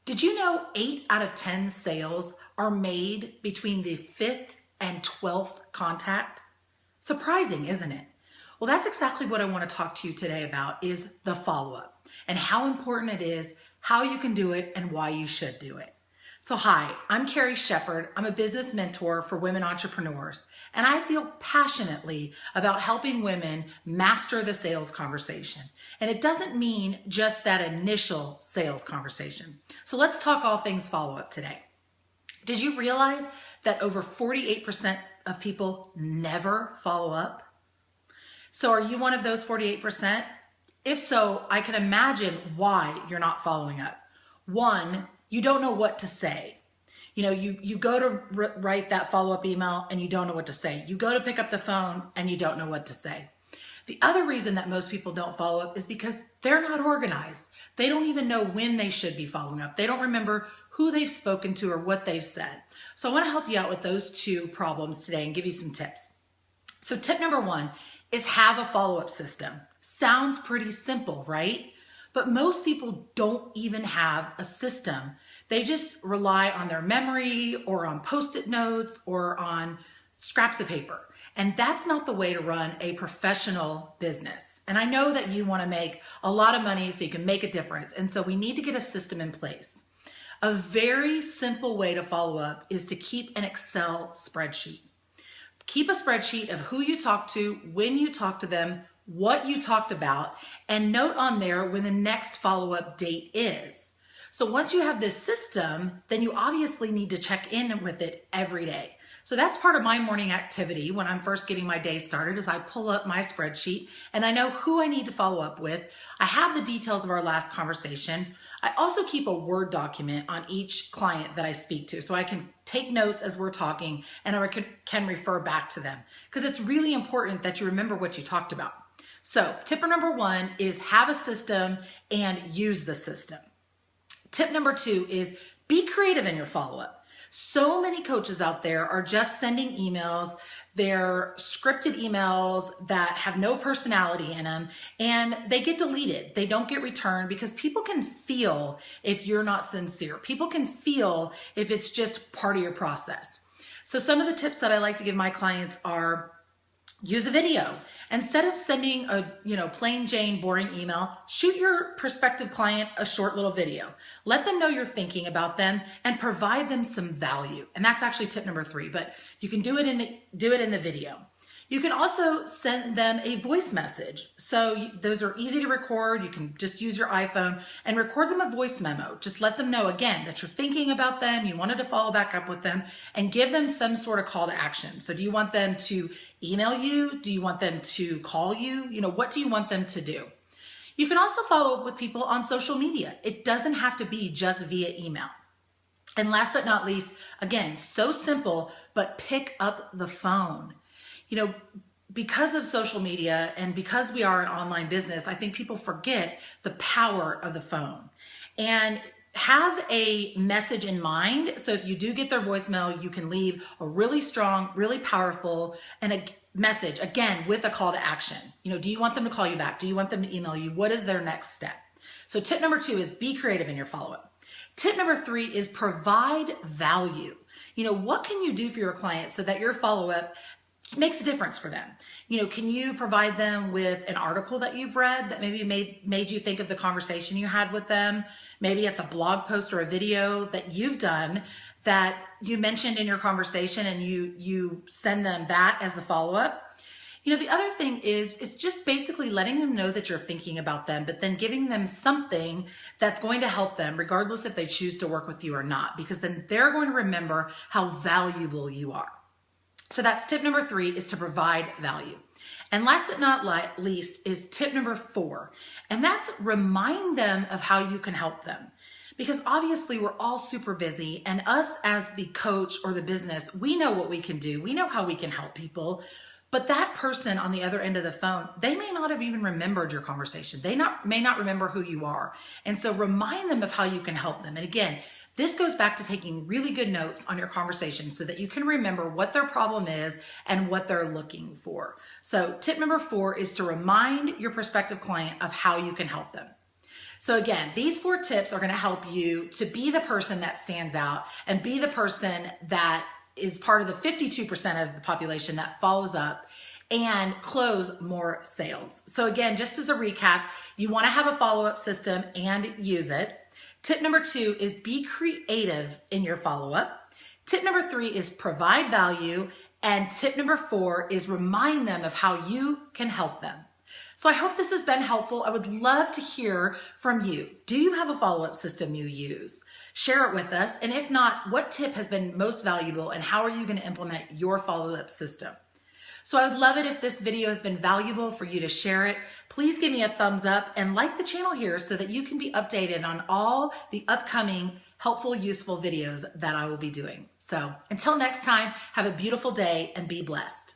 Did you know 8 out of 10 sales are made between the 5th and 12th contact? Surprising, isn't it? Well, that's exactly what I want to talk to you today about is the follow-up and how important it is, how you can do it, and why you should do it. So hi, I'm Carrie Shepard. I'm a business mentor for women entrepreneurs, and I feel passionately about helping women master the sales conversation. And it doesn't mean just that initial sales conversation. So let's talk all things follow-up today. Did you realize that over 48% of people never follow up? So are you one of those 48%? If so, I can imagine why you're not following up. One, you don't know what to say. You go to write that follow-up email and you don't know what to say. You go to pick up the phone and you don't know what to say. The other reason that most people don't follow up is because they're not organized. They don't even know when they should be following up. They don't remember who they've spoken to or what they've said. So I want to help you out with those two problems today and give you some tips. So tip number one is have a follow-up system. Sounds pretty simple, right? But most people don't even have a system. They just rely on their memory or on Post-it notes or on scraps of paper. And that's not the way to run a professional business. And I know that you want to make a lot of money so you can make a difference. And so we need to get a system in place. A very simple way to follow up is to keep an Excel spreadsheet. Keep a spreadsheet of who you talked to, when you talked to them, what you talked about, and note on there when the next follow-up date is. So once you have this system, then you obviously need to check in with it every day. So that's part of my morning activity when I'm first getting my day started is I pull up my spreadsheet and I know who I need to follow up with. I have the details of our last conversation. I also keep a Word document on each client that I speak to so I can take notes as we're talking and I can refer back to them because it's really important that you remember what you talked about. So tip number one is have a system and use the system. Tip number two is be creative in your follow-up. So many coaches out there are just sending emails. They're scripted emails that have no personality in them and they get deleted. They don't get returned because people can feel if you're not sincere. People can feel if it's just part of your process. So some of the tips that I like to give my clients are use a video. Instead of sending a plain Jane boring email, shoot your prospective client a short little video. Let them know you're thinking about them and provide them some value. And that's actually tip number three, but you can do it in the video. You can also send them a voice message. So those are easy to record. You can just use your iPhone and record them a voice memo. Just let them know again that you're thinking about them, you wanted to follow back up with them, and give them some sort of call to action. So do you want them to email you? Do you want them to call you? What do you want them to do? You can also follow up with people on social media. It doesn't have to be just via email. And last but not least, again, so simple, but pick up the phone. Because of social media and because we are an online business, I think people forget the power of the phone. And have a message in mind. So if you do get their voicemail, you can leave a really strong, really powerful and a message, again, with a call to action. Do you want them to call you back? Do you want them to email you? What is their next step? So tip number two is be creative in your follow-up. Tip number three is provide value. What can you do for your client so that your follow-up makes a difference for them? Can you provide them with an article that you've read that maybe made you think of the conversation you had with them? Maybe it's a blog post or a video that you've done that you mentioned in your conversation and you send them that as the follow-up. The other thing is it's just basically letting them know that you're thinking about them, but then giving them something that's going to help them regardless if they choose to work with you or not, because then they're going to remember how valuable you are. So that's tip number three, is to provide value. And last but not least is tip number four, and that's remind them of how you can help them. Because obviously we're all super busy, and us as the coach or the business, we know what we can do. We know how we can help people, but that person on the other end of the phone, they may not have even remembered your conversation. They may not remember who you are. And so remind them of how you can help them. And again, this goes back to taking really good notes on your conversation so that you can remember what their problem is and what they're looking for. So tip number four is to remind your prospective client of how you can help them. So again, these 4 tips are going to help you to be the person that stands out and be the person that is part of the 52% of the population that follows up and close more sales. So again, just as a recap, you want to have a follow-up system and use it. Tip number 2 is be creative in your follow-up. Tip number 3 is provide value. And tip number 4 is remind them of how you can help them. So I hope this has been helpful. I would love to hear from you. Do you have a follow-up system you use? Share it with us. And if not, what tip has been most valuable and how are you going to implement your follow-up system? So I would love it if this video has been valuable for you to share it. Please give me a thumbs up and like the channel here so that you can be updated on all the upcoming helpful, useful videos that I will be doing. So until next time, have a beautiful day and be blessed.